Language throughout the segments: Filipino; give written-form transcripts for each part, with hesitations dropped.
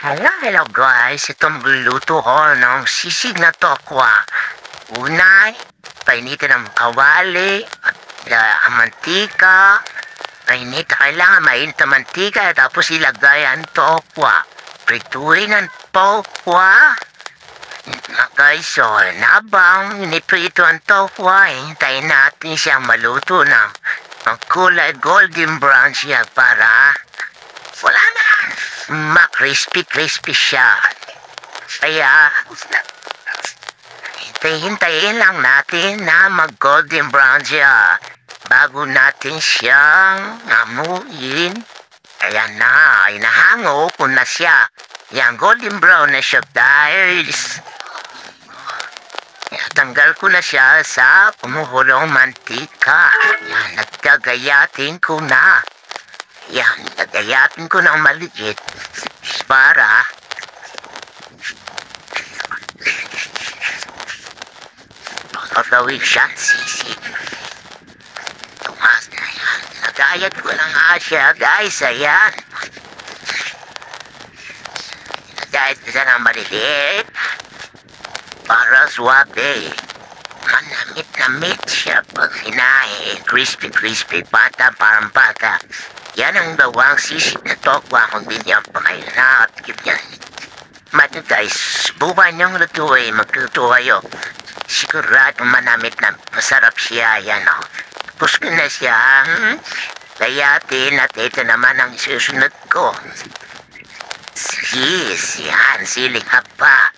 Hello guys, itong luto ko ng sisig na tokwa. Una, painitin ang kawali at ang mantika. Kailangan mainit ang mantika tapos ilagay ang tokwa. Prituin ang tokwa. Guys, so habang iniprito ang tokwa, hintayin natin siyang maluto ng kulay golden brown siya para wala na. Crispy siya. Kaya, hintayin lang natin na mag-golden brown siya bago natin siyang amuin. Ayan na, inahango ko na siya. Yan, golden brown na siya guys. Tanggal ko na siya sa kumukulong mantika. Yan, nagkagayatin ko na. Yan, nagayatin ko ng maliit para makagawin siyang sisig. Tumas na yan. Nagayat ko na nga siya, guys. Ayan. Nagayat ko siya ng maliit para swabe. Manamit siya pag hinahe. Crispy, parang bata. Yan ang bawang sisig na tokwa kung di niya pa kayo nakatikip yan. Mati guys, subukan niyong lutuin, magluto kayo. Sigurado manamit na masarap siya, yan o. Tapos ko na siya, kayatin at ito naman ang susunod ko. Yan, siling haba.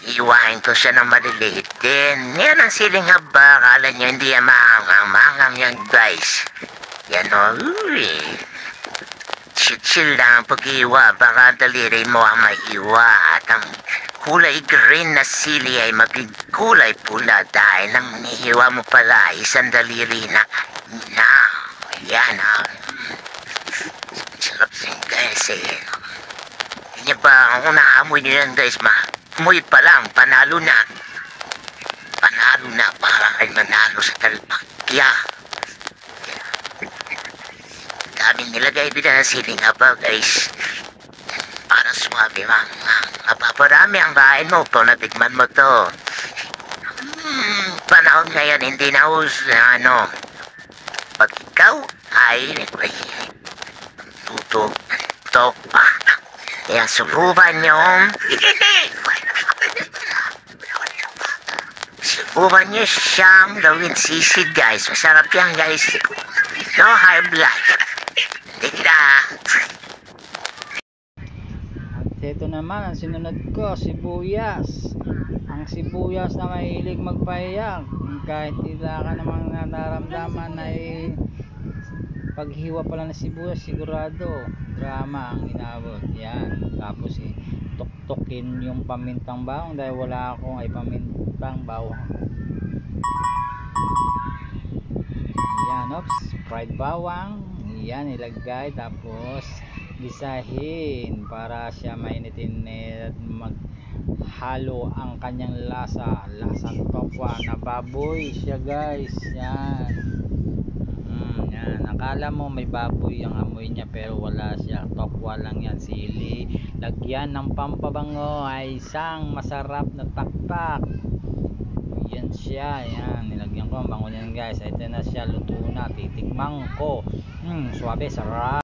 Iwain ko siya ng maliliit din. Yan ang siling haba, kala niyo hindi yan maangang yan guys. Yan o, chill lang ang pag-iwa, baka daliri mo ang maiwa at ang kulay green na sili ay maging kulay pula dahil ang nihiwa mo pala isang daliri na yan o. Sarap din guys eh. Hindi ba kung naamoy nyo yan guys, amoy pa lang, panalo na parang ay manalo sa talpakya. Daming nilagay din na siling haba guys para swabe mapaparami ang kain mo kung natikman mo to. Panahon ngayon hindi na pag ikaw ay tuto kaya subukan nyo siyang gawin sisig guys. Masarap yan guys, no high blood. At ito naman ang sinunod ko, sibuyas. Ang sibuyas na mahilig magpayak, kahit tila ka namang nararamdaman ay paghiwa pala ng sibuyas, sigurado drama ang inabot. Yan, tapos tuktukin yung pamintang bawang dahil wala akong ay pamintang bawang. Yan, fried bawang. Yan, ilagay tapos gisahin para siya mainitin at maghalo ang kanyang lasang tokwa na baboy siya guys. Yan. Yan, akala mo may baboy ang amoy niya pero wala siya, tokwa lang yan, sili. Lagyan ng pampabango ay isang masarap na taktak. Yan siya, yan, nilagyan ko ang bango niyan guys. Ito na siya, luto na, titikman ko. Suabe, sarap.